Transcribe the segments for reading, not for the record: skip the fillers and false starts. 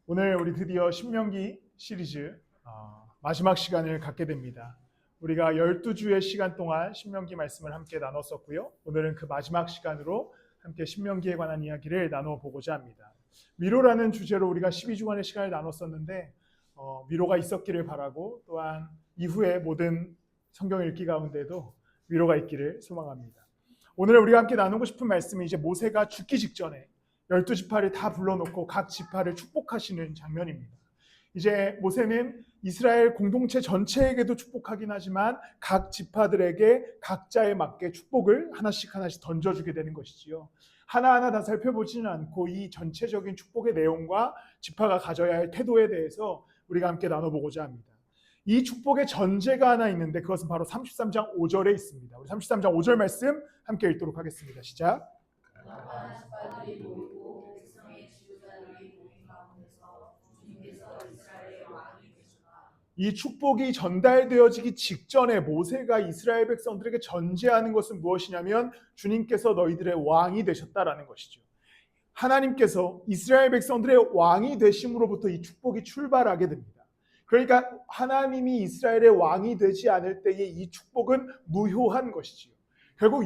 오늘 우리 드디어 신명기 시리즈 마지막 시간을 갖게 됩니다. 우리가 12주의 시간 동안 신명기 말씀을 함께 나눴었고요. 오늘은 그 마지막 시간으로 함께 신명기에 관한 이야기를 나누어 보고자 합니다. 위로라는 주제로 우리가 12주간의 시간을 나눴었는데 위로가 있었기를 바라고, 또한 이후에 모든 성경 읽기 가운데도 위로가 있기를 소망합니다. 오늘 우리가 함께 나누고 싶은 말씀은 이제 모세가 죽기 직전에 12지파를 다 불러놓고 각 지파를 축복하시는 장면입니다. 이제 모세는 이스라엘 공동체 전체에게도 축복하긴 하지만 각 지파들에게 각자에 맞게 축복을 하나씩 던져주게 되는 것이지요. 하나하나 다 살펴보지는 않고 이 전체적인 축복의 내용과 지파가 가져야 할 태도에 대해서 우리가 함께 나눠보고자 합니다. 이 축복의 전제가 하나 있는데 그것은 바로 33장 5절에 있습니다. 우리 33장 5절 말씀 함께 읽도록 하겠습니다. 시작. 이 축복이 전달되어지기 직전에 모세가 이스라엘 백성들에게 전제하는 것은 무엇이냐면 주님께서 너희들의 왕이 되셨다라는 것이죠. 하나님께서 이스라엘 백성들의 왕이 되심으로부터 이 축복이 출발하게 됩니다. 그러니까 하나님이 이스라엘의 왕이 되지 않을 때의 이 축복은 무효한 것이지요. 결국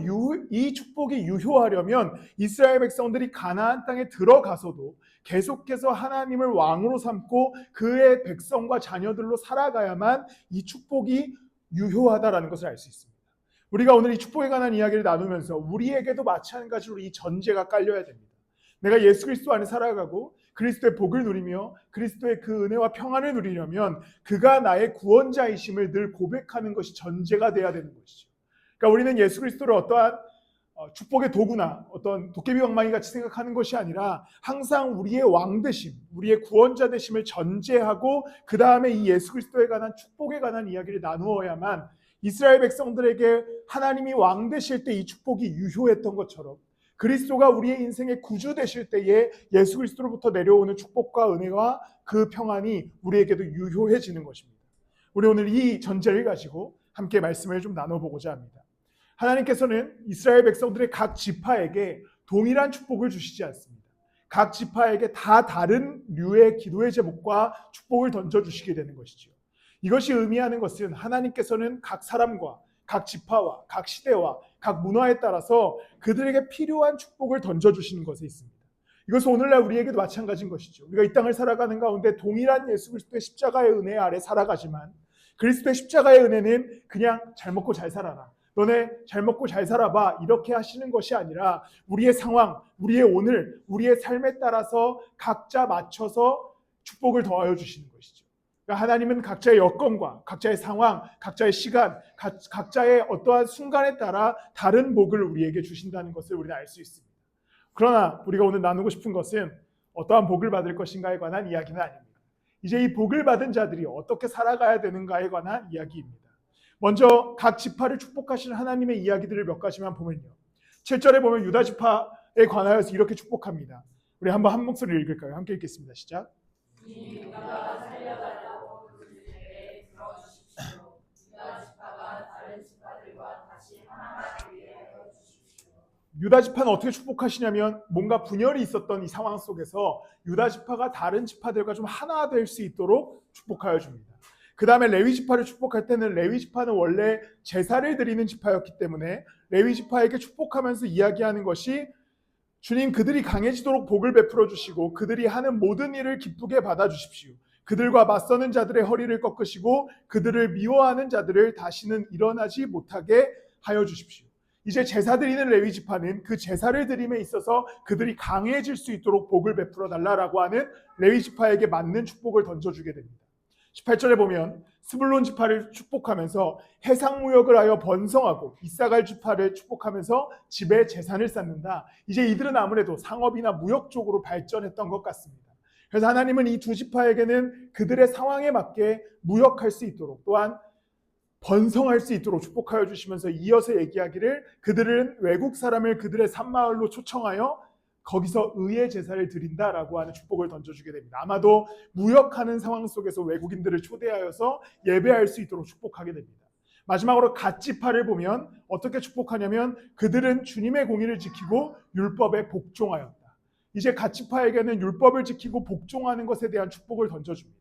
이 축복이 유효하려면 이스라엘 백성들이 가나안 땅에 들어가서도 계속해서 하나님을 왕으로 삼고 그의 백성과 자녀들로 살아가야만 이 축복이 유효하다라는 것을 알 수 있습니다. 우리가 오늘 이 축복에 관한 이야기를 나누면서 우리에게도 마찬가지로 이 전제가 깔려야 됩니다. 내가 예수 그리스도 안에 살아가고 그리스도의 복을 누리며 그리스도의 그 은혜와 평안을 누리려면 그가 나의 구원자이심을 늘 고백하는 것이 전제가 돼야 되는 것이죠. 그러니까 우리는 예수 그리스도를 어떠한 축복의 도구나 어떤 도깨비 방망이 같이 생각하는 것이 아니라 항상 우리의 왕 되심, 우리의 구원자 되심을 전제하고 그 다음에 이 예수 그리스도에 관한 축복에 관한 이야기를 나누어야만 이스라엘 백성들에게 하나님이 왕 되실 때 이 축복이 유효했던 것처럼 그리스도가 우리의 인생의 구주 되실 때에 예수 그리스도로부터 내려오는 축복과 은혜와 그 평안이 우리에게도 유효해지는 것입니다. 우리 오늘 이 전제를 가지고 함께 말씀을 좀 나눠보고자 합니다. 하나님께서는 이스라엘 백성들의 각 지파에게 동일한 축복을 주시지 않습니다. 각 지파에게 다 다른 류의 기도의 제목과 축복을 던져주시게 되는 것이죠. 이것이 의미하는 것은 하나님께서는 각 사람과 각 지파와 각 시대와 각 문화에 따라서 그들에게 필요한 축복을 던져주시는 것에 있습니다. 이것은 오늘날 우리에게도 마찬가지인 것이죠. 우리가 이 땅을 살아가는 가운데 동일한 예수 그리스도의 십자가의 은혜 아래 살아가지만 그리스도의 십자가의 은혜는 그냥 잘 먹고 잘 살아라, 너네 잘 먹고 잘 살아봐, 이렇게 하시는 것이 아니라 우리의 상황, 우리의 오늘, 우리의 삶에 따라서 각자 맞춰서 축복을 더하여 주시는 것이죠. 그러니까 하나님은 각자의 여건과 각자의 상황, 각자의 시간, 각자의 어떠한 순간에 따라 다른 복을 우리에게 주신다는 것을 우리는 알 수 있습니다. 그러나 우리가 오늘 나누고 싶은 것은 어떠한 복을 받을 것인가에 관한 이야기는 아닙니다. 이제 이 복을 받은 자들이 어떻게 살아가야 되는가에 관한 이야기입니다. 먼저 각 지파를 축복하시는 하나님의 이야기들을 몇 가지만 보면요. 7절에 보면 유다 지파에 관하여서 이렇게 축복합니다. 우리 한번 한 목소리를 읽을까요? 함께 읽겠습니다. 시작. 유다가 살려달라고 그들에게 들어주십시오. 유다 지파가 다른 지파들과 다시 하나가 되게 하여 주십시오. 유다 지파는 어떻게 축복하시냐면 뭔가 분열이 있었던 이 상황 속에서 유다 지파가 다른 지파들과 좀 하나 될 수 있도록 축복하여 줍니다. 그 다음에 레위 지파를 축복할 때는 레위 지파는 원래 제사를 드리는 지파였기 때문에 레위 지파에게 축복하면서 이야기하는 것이 주님, 그들이 강해지도록 복을 베풀어 주시고 그들이 하는 모든 일을 기쁘게 받아주십시오. 그들과 맞서는 자들의 허리를 꺾으시고 그들을 미워하는 자들을 다시는 일어나지 못하게 하여 주십시오. 이제 제사 드리는 레위 지파는 그 제사를 드림에 있어서 그들이 강해질 수 있도록 복을 베풀어 달라라고 하는 레위 지파에게 맞는 축복을 던져주게 됩니다. 18절에 보면 스불론 지파를 축복하면서 해상무역을 하여 번성하고 이사갈 지파를 축복하면서 집에 재산을 쌓는다. 이제 이들은 아무래도 상업이나 무역 쪽으로 발전했던 것 같습니다. 그래서 하나님은 이 두 지파에게는 그들의 상황에 맞게 무역할 수 있도록 또한 번성할 수 있도록 축복하여 주시면서 이어서 얘기하기를 그들은 외국 사람을 그들의 산마을로 초청하여 거기서 의의 제사를 드린다라고 하는 축복을 던져주게 됩니다. 아마도 무역하는 상황 속에서 외국인들을 초대하여서 예배할 수 있도록 축복하게 됩니다. 마지막으로 갓 지파를 보면 어떻게 축복하냐면 그들은 주님의 공의를 지키고 율법에 복종하였다. 이제 각 지파에게는 율법을 지키고 복종하는 것에 대한 축복을 던져줍니다.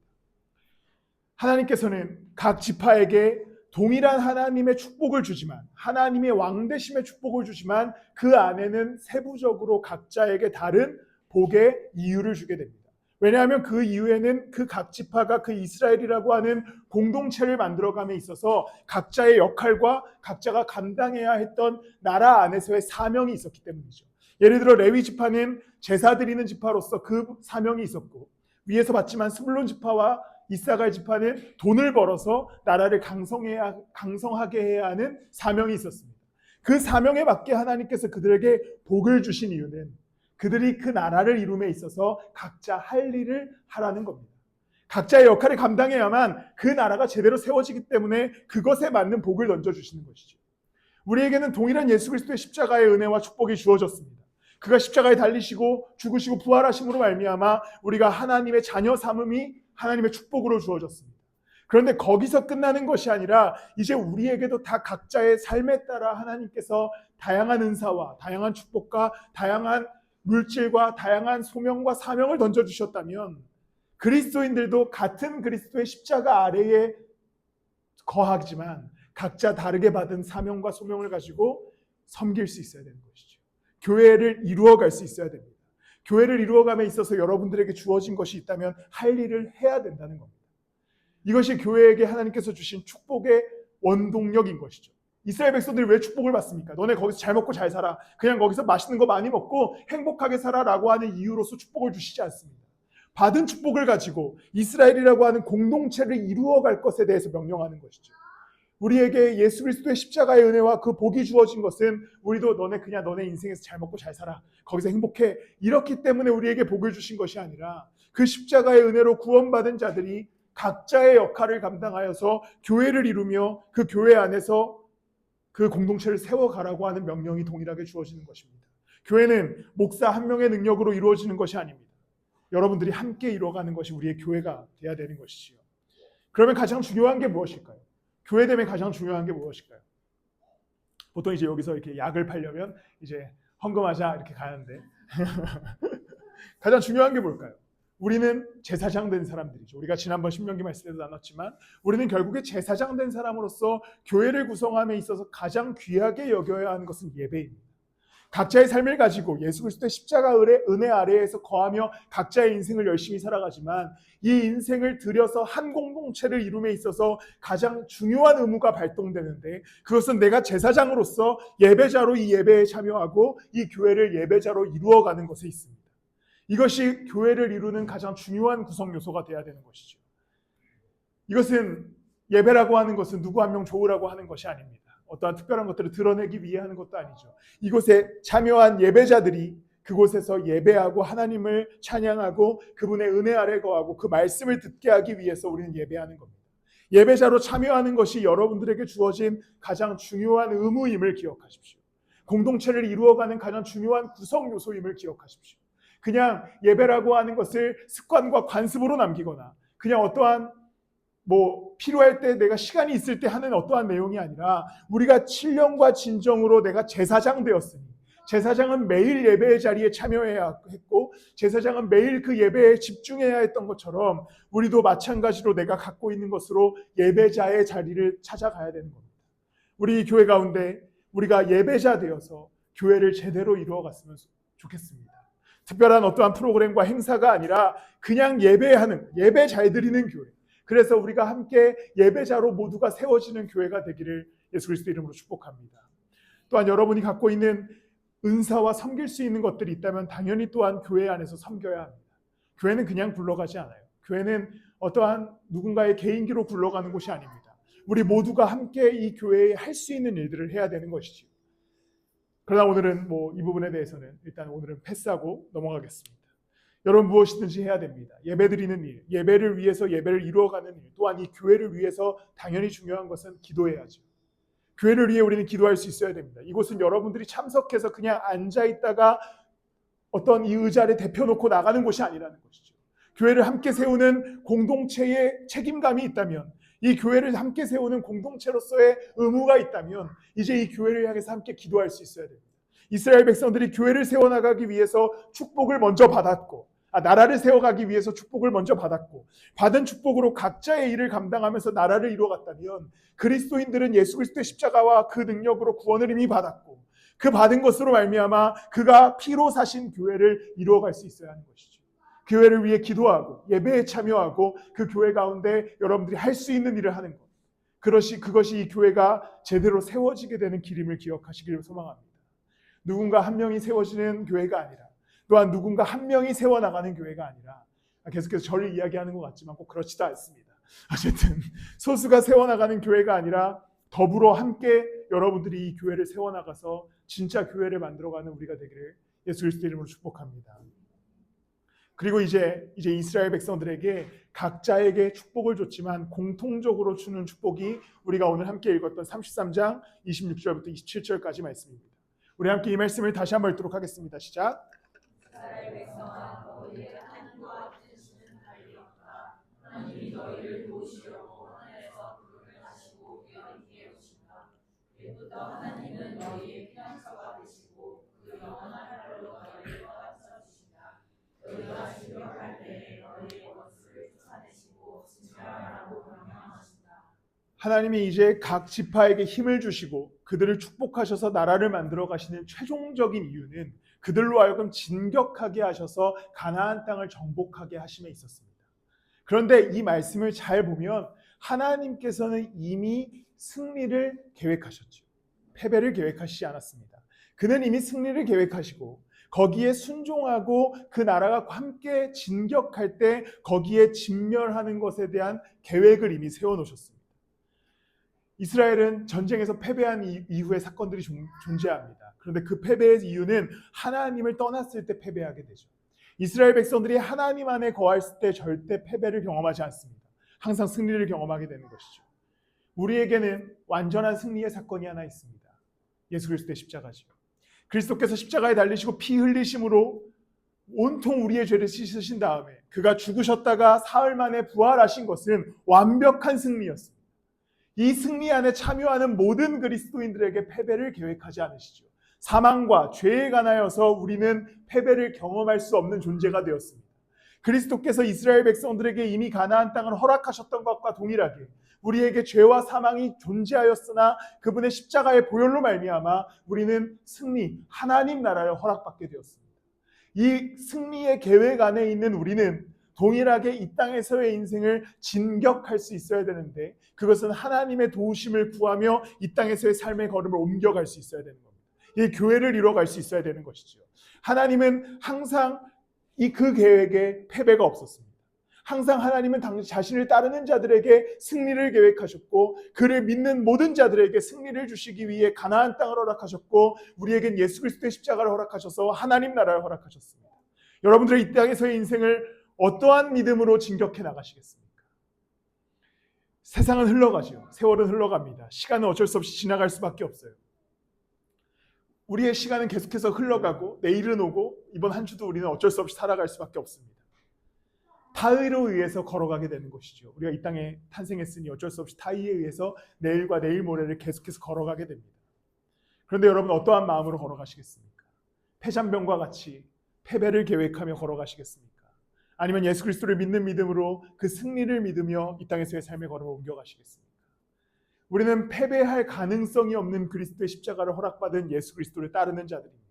하나님께서는 각 지파에게 동일한 하나님의 축복을 주지만, 하나님의 왕되심의 축복을 주지만 그 안에는 세부적으로 각자에게 다른 복의 이유를 주게 됩니다. 왜냐하면 그 이유에는 그 각 지파가 그 이스라엘이라고 하는 공동체를 만들어감에 있어서 각자의 역할과 각자가 감당해야 했던 나라 안에서의 사명이 있었기 때문이죠. 예를 들어 레위 지파는 제사 드리는 지파로서 그 사명이 있었고, 위에서 봤지만 스불론 지파와 이사갈 지파는 돈을 벌어서 나라를 강성하게 해야 하는 사명이 있었습니다. 그 사명에 맞게 하나님께서 그들에게 복을 주신 이유는 그들이 그 나라를 이룸에 있어서 각자 할 일을 하라는 겁니다. 각자의 역할을 감당해야만 그 나라가 제대로 세워지기 때문에 그것에 맞는 복을 던져주시는 것이죠. 우리에게는 동일한 예수 그리스도의 십자가의 은혜와 축복이 주어졌습니다. 그가 십자가에 달리시고 죽으시고 부활하심으로 말미암아 우리가 하나님의 자녀 삼음이 하나님의 축복으로 주어졌습니다. 그런데 거기서 끝나는 것이 아니라 이제 우리에게도 다 각자의 삶에 따라 하나님께서 다양한 은사와 다양한 축복과 다양한 물질과 다양한 소명과 사명을 던져주셨다면 그리스도인들도 같은 그리스도의 십자가 아래에 거하지만 각자 다르게 받은 사명과 소명을 가지고 섬길 수 있어야 되는 것이죠. 교회를 이루어갈 수 있어야 됩니다. 교회를 이루어감에 있어서 여러분들에게 주어진 것이 있다면 할 일을 해야 된다는 겁니다. 이것이 교회에게 하나님께서 주신 축복의 원동력인 것이죠. 이스라엘 백성들이 왜 축복을 받습니까? 너네 거기서 잘 먹고 잘 살아. 그냥 거기서 맛있는 거 많이 먹고 행복하게 살아라고 하는 이유로서 축복을 주시지 않습니다. 받은 축복을 가지고 이스라엘이라고 하는 공동체를 이루어갈 것에 대해서 명령하는 것이죠. 우리에게 예수 그리스도의 십자가의 은혜와 그 복이 주어진 것은 우리도 너네 인생에서 잘 먹고 잘 살아. 거기서 행복해. 이렇기 때문에 우리에게 복을 주신 것이 아니라 그 십자가의 은혜로 구원받은 자들이 각자의 역할을 감당하여서 교회를 이루며 그 교회 안에서 그 공동체를 세워가라고 하는 명령이 동일하게 주어지는 것입니다. 교회는 목사 한 명의 능력으로 이루어지는 것이 아닙니다. 여러분들이 함께 이루어가는 것이 우리의 교회가 돼야 되는 것이지요. 그러면 가장 중요한 게 무엇일까요? 교회됨에 가장 중요한 게 무엇일까요? 보통 이제 여기서 이렇게 약을 팔려면 이제 헌금하자 이렇게 가는데 가장 중요한 게 뭘까요? 우리는 제사장 된 사람들이죠. 우리가 지난번 신명기 말씀 때도 나눴지만 우리는 결국에 제사장 된 사람으로서 교회를 구성함에 있어서 가장 귀하게 여겨야 하는 것은 예배입니다. 각자의 삶을 가지고 예수 그리스도의 십자가 은혜 아래에서 거하며 각자의 인생을 열심히 살아가지만 이 인생을 들여서 한 공동체를 이룸에 있어서 가장 중요한 의무가 발동되는데 그것은 내가 제사장으로서 예배자로 이 예배에 참여하고 이 교회를 예배자로 이루어가는 것에 있습니다. 이것이 교회를 이루는 가장 중요한 구성 요소가 되어야 되는 것이죠. 이것은 예배라고 하는 것은 누구 한 명 좋으라고 하는 것이 아닙니다. 어떠한 특별한 것들을 드러내기 위해 하는 것도 아니죠. 이곳에 참여한 예배자들이 그곳에서 예배하고 하나님을 찬양하고 그분의 은혜 아래 거하고 그 말씀을 듣게 하기 위해서 우리는 예배하는 겁니다. 예배자로 참여하는 것이 여러분들에게 주어진 가장 중요한 의무임을 기억하십시오. 공동체를 이루어가는 가장 중요한 구성 요소임을 기억하십시오. 그냥 예배라고 하는 것을 습관과 관습으로 남기거나 그냥 어떠한 필요할 때 내가 시간이 있을 때 하는 어떠한 내용이 아니라 우리가 7년과 진정으로 내가 제사장 되었으니 제사장은 매일 예배의 자리에 참여해야 했고 제사장은 매일 그 예배에 집중해야 했던 것처럼 우리도 마찬가지로 내가 갖고 있는 것으로 예배자의 자리를 찾아가야 되는 겁니다. 우리 교회 가운데 우리가 예배자 되어서 교회를 제대로 이루어갔으면 좋겠습니다. 특별한 어떠한 프로그램과 행사가 아니라 그냥 예배하는, 예배 잘 드리는 교회. 그래서 우리가 함께 예배자로 모두가 세워지는 교회가 되기를 예수 그리스도 이름으로 축복합니다. 또한 여러분이 갖고 있는 은사와 섬길 수 있는 것들이 있다면 당연히 또한 교회 안에서 섬겨야 합니다. 교회는 그냥 굴러가지 않아요. 교회는 어떠한 누군가의 개인기로 굴러가는 곳이 아닙니다. 우리 모두가 함께 이 교회에 할 수 있는 일들을 해야 되는 것이죠. 그러나 오늘은 이 부분에 대해서는 일단 오늘은 패스하고 넘어가겠습니다. 여러분 무엇이든지 해야 됩니다. 예배드리는 일, 예배를 위해서 예배를 이루어가는 일, 또한 이 교회를 위해서 당연히 중요한 것은 기도해야죠. 교회를 위해 우리는 기도할 수 있어야 됩니다. 이곳은 여러분들이 참석해서 그냥 앉아있다가 어떤 이 의자를 대펴놓고 나가는 곳이 아니라는 것이죠. 교회를 함께 세우는 공동체의 책임감이 있다면 이 교회를 함께 세우는 공동체로서의 의무가 있다면 이제 이 교회를 향해서 함께 기도할 수 있어야 됩니다. 이스라엘 백성들이 교회를 세워나가기 위해서 축복을 먼저 받았고, 나라를 세워가기 위해서 축복을 먼저 받았고, 받은 축복으로 각자의 일을 감당하면서 나라를 이루어갔다면, 그리스도인들은 예수 그리스도의 십자가와 그 능력으로 구원을 이미 받았고, 그 받은 것으로 말미암아 그가 피로 사신 교회를 이루어갈 수 있어야 하는 것이죠. 교회를 위해 기도하고 예배에 참여하고 그 교회 가운데 여러분들이 할 수 있는 일을 하는 것, 그것이 이 교회가 제대로 세워지게 되는 길임을 기억하시기를 소망합니다. 누군가 한 명이 세워지는 교회가 아니라, 또한 누군가 한 명이 세워나가는 교회가 아니라, 계속해서 저를 이야기하는 것 같지만 꼭 그렇지도 않습니다. 어쨌든 소수가 세워나가는 교회가 아니라 더불어 함께 여러분들이 이 교회를 세워나가서 진짜 교회를 만들어가는 우리가 되기를 예수 그리스도 이름으로 축복합니다. 그리고 이제 이스라엘 백성들에게 각자에게 축복을 줬지만 공통적으로 주는 축복이 우리가 오늘 함께 읽었던 33장 26절부터 27절까지 말씀입니다. 우리 함께 이 말씀을 다시 한번 읽도록 하겠습니다. 시작. 이스라엘 백성아, 너희의 하나님과 같은 신은 달리 없다. 하나님이 너희를 도우시려고 하늘에서 불을 하시고 위험하게 오신다. 이부터 하나님은 너희의 피난처가 되시고 그 영원한 하루로 너희를 떠받쳐 주신다. 너희가 진격할 때에 너희의 것을 쫓아내시고 진멸하라고 명령하신다. 하나님이 이제 각 지파에게 힘을 주시고 그들을 축복하셔서 나라를 만들어 가시는 최종적인 이유는 그들로 하여금 진격하게 하셔서 가나안 땅을 정복하게 하심에 있었습니다. 그런데 이 말씀을 잘 보면 하나님께서는 이미 승리를 계획하셨죠. 패배를 계획하시지 않았습니다. 그는 이미 승리를 계획하시고 거기에 순종하고 그 나라가 함께 진격할 때 거기에 진멸하는 것에 대한 계획을 이미 세워놓으셨습니다. 이스라엘은 전쟁에서 패배한 이후의 사건들이 존재합니다. 그런데 그 패배의 이유는 하나님을 떠났을 때 패배하게 되죠. 이스라엘 백성들이 하나님 안에 거했을 때 절대 패배를 경험하지 않습니다. 항상 승리를 경험하게 되는 것이죠. 우리에게는 완전한 승리의 사건이 하나 있습니다. 예수 그리스도의 십자가죠. 그리스도께서 십자가에 달리시고 피 흘리심으로 온통 우리의 죄를 씻으신 다음에 그가 죽으셨다가 사흘 만에 부활하신 것은 완벽한 승리였습니다. 이 승리 안에 참여하는 모든 그리스도인들에게 패배를 계획하지 않으시죠. 사망과 죄에 관하여서 우리는 패배를 경험할 수 없는 존재가 되었습니다. 그리스도께서 이스라엘 백성들에게 이미 가나안 땅을 허락하셨던 것과 동일하게 우리에게 죄와 사망이 존재하였으나 그분의 십자가의 보혈로 말미암아 우리는 승리, 하나님 나라를 허락받게 되었습니다. 이 승리의 계획 안에 있는 우리는 동일하게 이 땅에서의 인생을 진격할 수 있어야 되는데 그것은 하나님의 도우심을 구하며 이 땅에서의 삶의 걸음을 옮겨갈 수 있어야 되는 겁니다. 이 교회를 이뤄갈 수 있어야 되는 것이죠. 하나님은 항상 그 계획에 패배가 없었습니다. 항상 하나님은 자신을 따르는 자들에게 승리를 계획하셨고 그를 믿는 모든 자들에게 승리를 주시기 위해 가나안 땅을 허락하셨고 우리에겐 예수 그리스도의 십자가를 허락하셔서 하나님 나라를 허락하셨습니다. 여러분들의 이 땅에서의 인생을 어떠한 믿음으로 진격해 나가시겠습니까? 세상은 흘러가죠. 세월은 흘러갑니다. 시간은 어쩔 수 없이 지나갈 수밖에 없어요. 우리의 시간은 계속해서 흘러가고 내일은 오고 이번 한 주도 우리는 어쩔 수 없이 살아갈 수밖에 없습니다. 타의로 의해서 걸어가게 되는 것이죠. 우리가 이 땅에 탄생했으니 어쩔 수 없이 타의에 의해서 내일과 내일 모레를 계속해서 걸어가게 됩니다. 그런데 여러분 어떠한 마음으로 걸어가시겠습니까? 패잔병과 같이 패배를 계획하며 걸어가시겠습니까? 아니면 예수 그리스도를 믿는 믿음으로 그 승리를 믿으며 이 땅에서의 삶의 걸음을 옮겨가시겠습니까? 우리는 패배할 가능성이 없는 그리스도의 십자가를 허락받은 예수 그리스도를 따르는 자들입니다.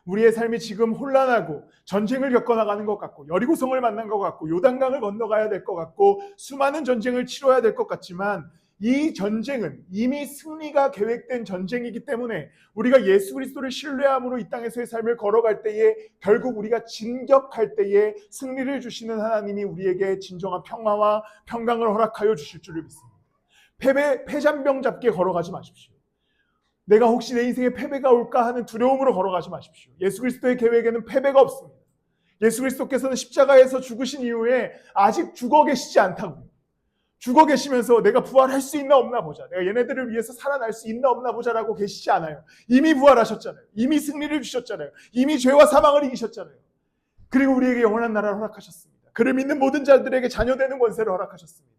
우리의 삶이 지금 혼란하고 전쟁을 겪어나가는 것 같고 여리고성을 만난 것 같고 요단강을 건너가야 될 것 같고 수많은 전쟁을 치러야 될 것 같지만 이 전쟁은 이미 승리가 계획된 전쟁이기 때문에 우리가 예수 그리스도를 신뢰함으로 이 땅에서의 삶을 걸어갈 때에 결국 우리가 진격할 때에 승리를 주시는 하나님이 우리에게 진정한 평화와 평강을 허락하여 주실 줄을 믿습니다. 패잔병 잡게 걸어가지 마십시오. 내가 혹시 내 인생에 패배가 올까 하는 두려움으로 걸어가지 마십시오. 예수 그리스도의 계획에는 패배가 없습니다. 예수 그리스도께서는 십자가에서 죽으신 이후에 아직 죽어 계시지 않다고요. 죽어 계시면서 내가 부활할 수 있나 없나 보자. 내가 얘네들을 위해서 살아날 수 있나 없나 보자라고 계시지 않아요. 이미 부활하셨잖아요. 이미 승리를 주셨잖아요. 이미 죄와 사망을 이기셨잖아요. 그리고 우리에게 영원한 나라를 허락하셨습니다. 그를 믿는 모든 자들에게 자녀되는 권세를 허락하셨습니다.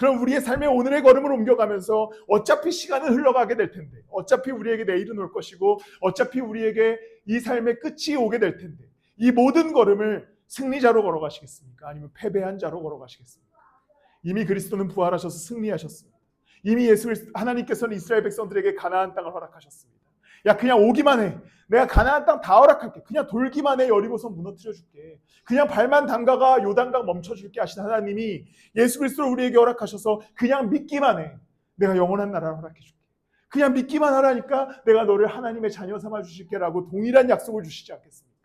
그럼 우리의 삶의 오늘의 걸음을 옮겨가면서 어차피 시간은 흘러가게 될 텐데, 어차피 우리에게 내일은 올 것이고, 어차피 우리에게 이 삶의 끝이 오게 될 텐데, 이 모든 걸음을 승리자로 걸어가시겠습니까? 아니면 패배한 자로 걸어가시겠습니까? 이미 그리스도는 부활하셔서 승리하셨습니다. 이미 하나님께서는 이스라엘 백성들에게 가나안 땅을 허락하셨습니다. 야, 그냥 오기만 해. 내가 가나안 땅 다 허락할게. 그냥 돌기만 해. 여리고성 무너뜨려 줄게. 그냥 발만 담가가 요단강 멈춰 줄게 하신 하나님이 예수 그리스도를 우리에게 허락하셔서 그냥 믿기만 해. 내가 영원한 나라를 허락해 줄게. 그냥 믿기만 하라니까 내가 너를 하나님의 자녀 삼아 주실게라고 동일한 약속을 주시지 않겠습니까?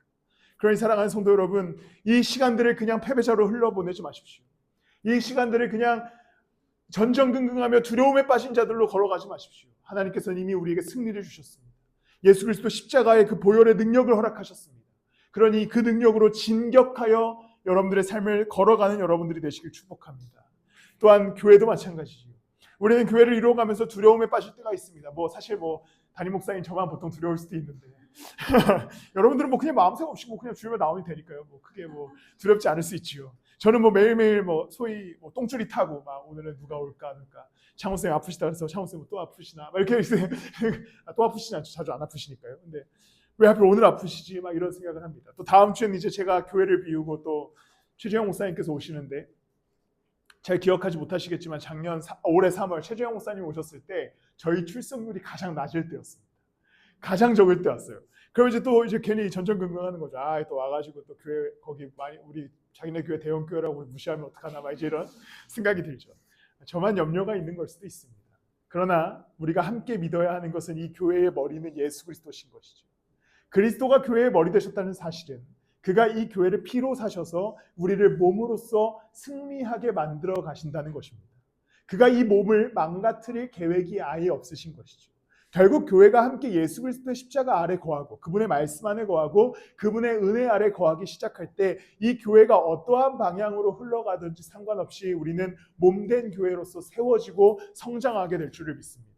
그러니 사랑하는 성도 여러분, 이 시간들을 그냥 패배자로 흘러보내지 마십시오. 이 시간들을 그냥 전전긍긍하며 두려움에 빠진 자들로 걸어가지 마십시오. 하나님께서는 이미 우리에게 승리를 주셨습니다. 예수 그리스도 십자가의 그 보혈의 능력을 허락하셨습니다. 그러니 그 능력으로 진격하여 여러분들의 삶을 걸어가는 여러분들이 되시길 축복합니다. 또한 교회도 마찬가지죠. 우리는 교회를 이루어가면서 두려움에 빠질 때가 있습니다. 사실 담임 목사님 저만 보통 두려울 수도 있는데 여러분들은 그냥 마음생 없이 그냥 주일에 나오면 되니까요. 크게 두렵지 않을 수 있지요. 저는 매일매일 소위 똥줄이 타고 오늘은 누가 올까 창훈 쌤 아프시다 그래서 창훈 쌤 또 아프시나 이렇게 또 아프시지 않죠. 자주 안 아프시니까요. 근데 왜 하필 오늘 아프시지 이런 생각을 합니다. 또 다음 주에는 이제 제가 교회를 비우고 또 최재형 목사님께서 오시는데, 잘 기억하지 못하시겠지만 올해 3월 최재형 목사님 오셨을 때 저희 출석률이 가장 낮을 때였습니다. 가장 적을 때였어요. 그럼 이제 괜히 전전긍긍하는 거죠. 또 와가지고 또 교회 거기 우리 자기네 교회 대형 교회라고 무시하면 어떡하나 이제 이런 생각이 들죠. 저만 염려가 있는 걸 수도 있습니다. 그러나 우리가 함께 믿어야 하는 것은 이 교회의 머리는 예수 그리스도신 것이죠. 그리스도가 교회의 머리 되셨다는 사실은 그가 이 교회를 피로 사셔서 우리를 몸으로써 승리하게 만들어 가신다는 것입니다. 그가 이 몸을 망가뜨릴 계획이 아예 없으신 것이죠. 결국 교회가 함께 예수 그리스도의 십자가 아래 거하고 그분의 말씀 안에 거하고 그분의 은혜 아래 거하기 시작할 때 이 교회가 어떠한 방향으로 흘러가든지 상관없이 우리는 몸된 교회로서 세워지고 성장하게 될 줄을 믿습니다.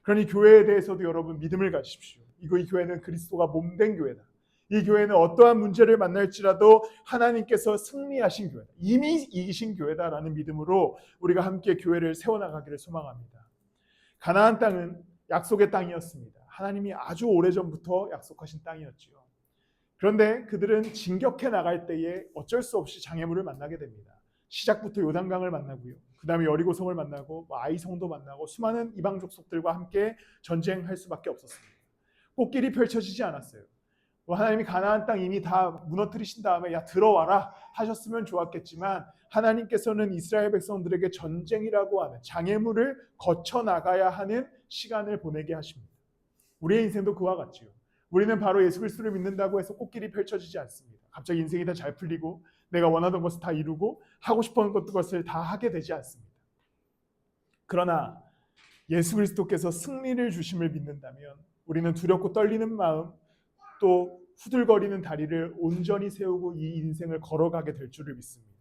그러니 교회에 대해서도 여러분 믿음을 가지십시오. 이 교회는 그리스도가 몸된 교회다. 이 교회는 어떠한 문제를 만날지라도 하나님께서 승리하신 교회다. 이미 이기신 교회다라는 믿음으로 우리가 함께 교회를 세워나가기를 소망합니다. 가나안 땅은 약속의 땅이었습니다. 하나님이 아주 오래전부터 약속하신 땅이었지요. 그런데 그들은 진격해 나갈 때에 어쩔 수 없이 장애물을 만나게 됩니다. 시작부터 요단강을 만나고요. 그 다음에 여리고성을 만나고 아이성도 만나고 수많은 이방 족속들과 함께 전쟁할 수밖에 없었습니다. 꽃길이 펼쳐지지 않았어요. 하나님이 가나안 땅 이미 다 무너뜨리신 다음에 야 들어와라 하셨으면 좋았겠지만 하나님께서는 이스라엘 백성들에게 전쟁이라고 하는 장애물을 거쳐 나가야 하는 시간을 보내게 하십니다. 우리의 인생도 그와 같지요. 우리는 바로 예수 그리스도를 믿는다고 해서 꽃길이 펼쳐지지 않습니다. 갑자기 인생이 다 잘 풀리고 내가 원하던 것을 다 이루고 하고 싶은 것을 다 하게 되지 않습니다. 그러나 예수 그리스도께서 승리를 주심을 믿는다면 우리는 두렵고 떨리는 마음 또 후들거리는 다리를 온전히 세우고 이 인생을 걸어가게 될 줄을 믿습니다.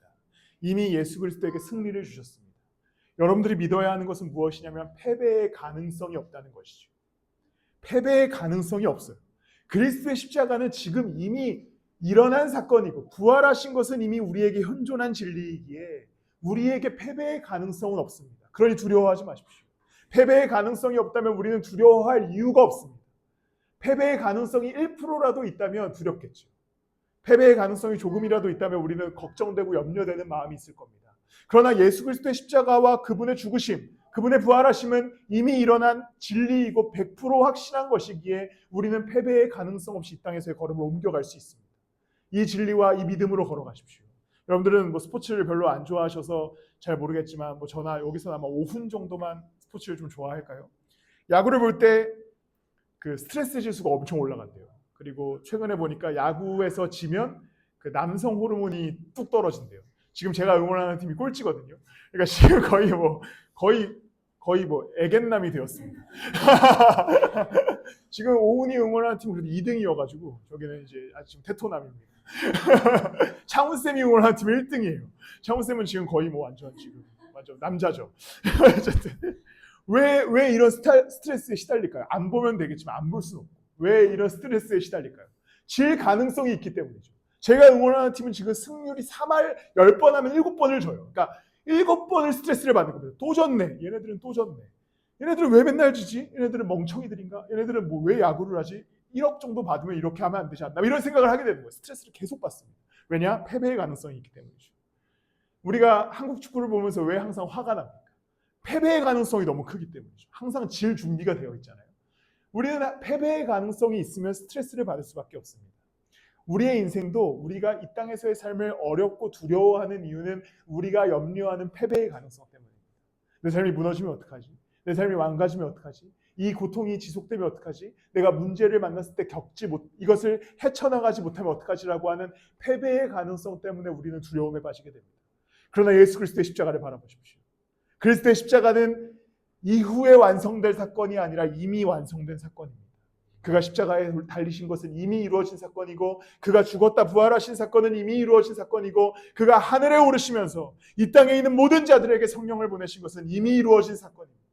이미 예수 그리스도에게 승리를 주셨습니다. 여러분들이 믿어야 하는 것은 무엇이냐면 패배의 가능성이 없다는 것이죠. 패배의 가능성이 없어요. 그리스도의 십자가는 지금 이미 일어난 사건이고 부활하신 것은 이미 우리에게 현존한 진리이기에 우리에게 패배의 가능성은 없습니다. 그러니 두려워하지 마십시오. 패배의 가능성이 없다면 우리는 두려워할 이유가 없습니다. 패배의 가능성이 1%라도 있다면 두렵겠죠. 패배의 가능성이 조금이라도 있다면 우리는 걱정되고 염려되는 마음이 있을 겁니다. 그러나 예수 그리스도의 십자가와 그분의 죽으심, 그분의 부활하심은 이미 일어난 진리이고 100% 확신한 것이기에 우리는 패배의 가능성 없이 이 땅에서의 걸음을 옮겨갈 수 있습니다. 이 진리와 이 믿음으로 걸어가십시오. 여러분들은 스포츠를 별로 안 좋아하셔서 잘 모르겠지만 저나 여기서 아마 5분 정도만 스포츠를 좀 좋아할까요? 야구를 볼 때 그 스트레스 지수가 엄청 올라간대요. 그리고 최근에 보니까 야구에서 지면 그 남성 호르몬이 뚝 떨어진대요. 지금 제가 응원하는 팀이 꼴찌거든요. 그러니까 지금 거의 애견남이 되었습니다. 지금 오은이 응원하는 팀은 그래도 2등이어가지고 저기는 이제 아직 지금 테토남입니다. 창훈쌤이 응원하는 팀은 1등이에요. 창훈쌤은 지금 거의 완전 남자죠. 어쨌든 왜 이런 스트레스에 시달릴까요? 안 보면 되겠지만 안 볼 수는 없고 왜 이런 스트레스에 시달릴까요? 질 가능성이 있기 때문이죠. 제가 응원하는 팀은 지금 승률이 3할 10번 하면 7번을 져요. 그러니까 7번을 스트레스를 받는 겁니다. 또 졌네. 얘네들은 또 졌네. 얘네들은 왜 맨날 지지? 얘네들은 멍청이들인가? 얘네들은 뭐 왜 야구를 하지? 1억 정도 받으면 이렇게 하면 안 되지 않나? 이런 생각을 하게 되는 거예요. 스트레스를 계속 받습니다. 왜냐? 패배의 가능성이 있기 때문이죠. 우리가 한국 축구를 보면서 왜 항상 화가 납니까? 패배의 가능성이 너무 크기 때문이죠. 항상 질 준비가 되어 있잖아요. 우리는 패배의 가능성이 있으면 스트레스를 받을 수밖에 없습니다. 우리의 인생도 우리가 이 땅에서의 삶을 어렵고 두려워하는 이유는 우리가 염려하는 패배의 가능성 때문입니다. 내 삶이 무너지면 어떡하지? 내 삶이 망가지면 어떡하지? 이 고통이 지속되면 어떡하지? 내가 문제를 만났을 때 이것을 헤쳐나가지 못하면 어떡하지라고 하는 패배의 가능성 때문에 우리는 두려움에 빠지게 됩니다. 그러나 예수 그리스도의 십자가를 바라보십시오. 그리스도의 십자가는 이후에 완성될 사건이 아니라 이미 완성된 사건입니다. 그가 십자가에 달리신 것은 이미 이루어진 사건이고, 그가 죽었다 부활하신 사건은 이미 이루어진 사건이고, 그가 하늘에 오르시면서 이 땅에 있는 모든 자들에게 성령을 보내신 것은 이미 이루어진 사건입니다.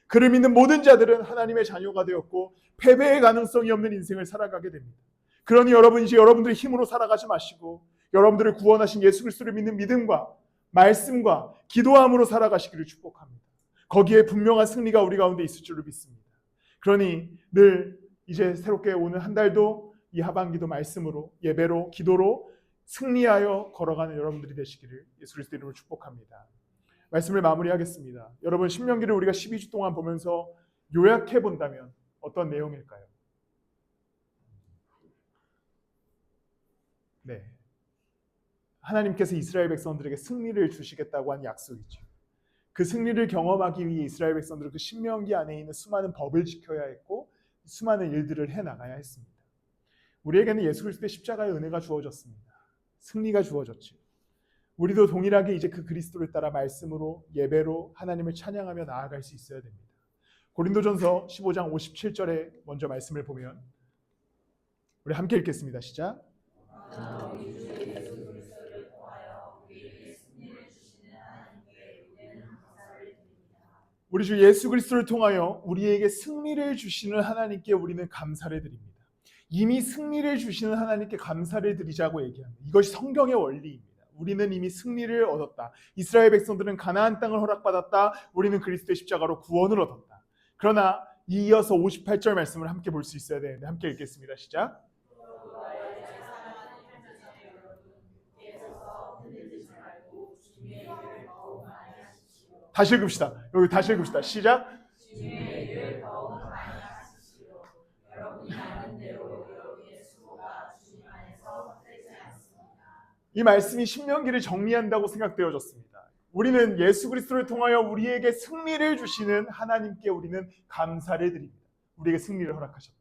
그를 믿는 모든 자들은 하나님의 자녀가 되었고 패배의 가능성이 없는 인생을 살아가게 됩니다. 그러니 여러분, 이제 여러분들의 힘으로 살아가지 마시고 여러분들을 구원하신 예수 그리스도를 믿는 믿음과 말씀과 기도함으로 살아가시기를 축복합니다. 거기에 분명한 승리가 우리 가운데 있을 줄로 믿습니다. 그러니 늘 이제 새롭게 오는 한 달도 이 하반기도 말씀으로, 예배로, 기도로 승리하여 걸어가는 여러분들이 되시기를 예수 그리스도 이름으로 축복합니다. 말씀을 마무리하겠습니다. 여러분, 신명기를 우리가 12주 동안 보면서 요약해 본다면 어떤 내용일까요? 네, 하나님께서 이스라엘 백성들에게 승리를 주시겠다고 한 약속이죠. 그 승리를 경험하기 위해 이스라엘 백성들은 그 신명기 안에 있는 수많은 법을 지켜야 했고 수많은 일들을 해나가야 했습니다. 우리에게는 예수 그리스도의 십자가의 은혜가 주어졌습니다. 승리가 주어졌죠. 우리도 동일하게 이제 그 그리스도를 따라 말씀으로, 예배로 하나님을 찬양하며 나아갈 수 있어야 됩니다. 고린도전서 15장 57절에 먼저 말씀을 보면 우리 함께 읽겠습니다. 시작. 우리 주 예수 그리스도를 통하여 우리에게 승리를 주시는 하나님께 우리는 감사를 드립니다. 이미 승리를 주시는 하나님께 감사를 드리자고 얘기합니다. 이것이 성경의 원리입니다. 우리는 이미 승리를 얻었다. 이스라엘 백성들은 가나안 땅을 허락받았다. 우리는 그리스도의 십자가로 구원을 얻었다. 그러나 이어서 58절 말씀을 함께 볼 수 있어야 되는데 함께 읽겠습니다. 시작. 다시 읽읍시다. 여기 다시 읽읍시다. 시작. 이 말씀이 신명기를 정리한다고 생각되어졌습니다. 우리는 예수 그리스도를 통하여 우리에게 승리를 주시는 하나님께 우리는 감사를 드립니다. 우리에게 승리를 허락하셨다.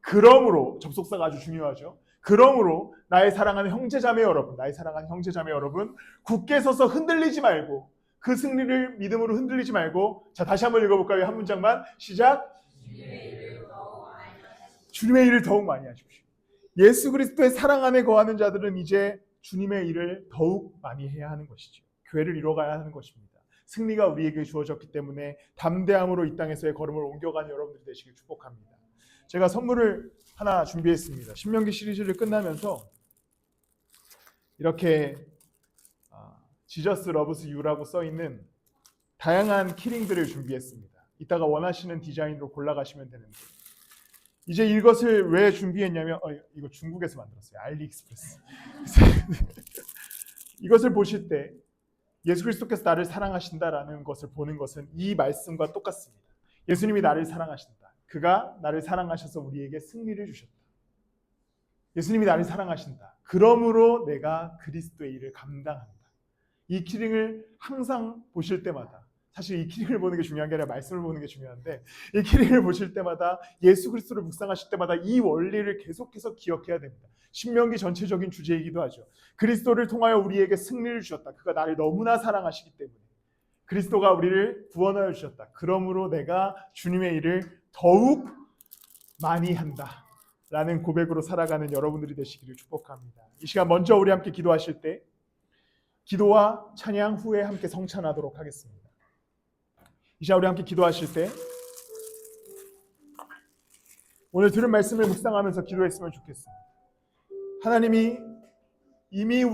그러므로 접속사가 아주 중요하죠. 그러므로 나의 사랑하는 형제자매 여러분, 굳게 서서 흔들리지 말고 그 승리를 믿음으로 흔들리지 말고, 자 다시 한번 읽어볼까요? 한 문장만. 시작. 주님의 일을 더욱 많이 하십시오. 예수 그리스도의 사랑 안에 거하는 자들은 이제 주님의 일을 더욱 많이 해야 하는 것이죠. 교회를 이뤄가야 하는 것입니다. 승리가 우리에게 주어졌기 때문에 담대함으로 이 땅에서의 걸음을 옮겨가는 여러분들이 되시길 축복합니다. 제가 선물을 하나 준비했습니다. 신명기 시리즈를 끝나면서 이렇게 Jesus loves you라고 써있는 다양한 키링들을 준비했습니다. 이따가 원하시는 디자인으로 골라가시면 되는데, 이제 이것을 왜 준비했냐면 이거 중국에서 만들었어요. 알리익스프레스. 이것을 보실 때 예수 그리스도께서 나를 사랑하신다라는 것을 보는 것은 이 말씀과 똑같습니다. 예수님이 나를 사랑하신다. 그가 나를 사랑하셔서 우리에게 승리를 주셨다. 예수님이 나를 사랑하신다. 그러므로 내가 그리스도의 일을 감당한다. 이 키링을 항상 보실 때마다, 사실 이 키링을 보는 게 중요한 게 아니라 말씀을 보는 게 중요한데, 이 키링을 보실 때마다, 예수 그리스도를 묵상하실 때마다 이 원리를 계속해서 기억해야 됩니다. 신명기 전체적인 주제이기도 하죠. 그리스도를 통하여 우리에게 승리를 주셨다. 그가 나를 너무나 사랑하시기 때문에 그리스도가 우리를 구원하여 주셨다. 그러므로 내가 주님의 일을 더욱 많이 한다 라는 고백으로 살아가는 여러분들이 되시기를 축복합니다. 이 시간 먼저 우리 함께 기도하실 때 기도와 찬양 후에 함께 성찬하도록 하겠습니다. 이 시간 우리 함께 기도하실 때 오늘 들은 말씀을 묵상하면서 기도했으면 좋겠습니다. 하나님이 이미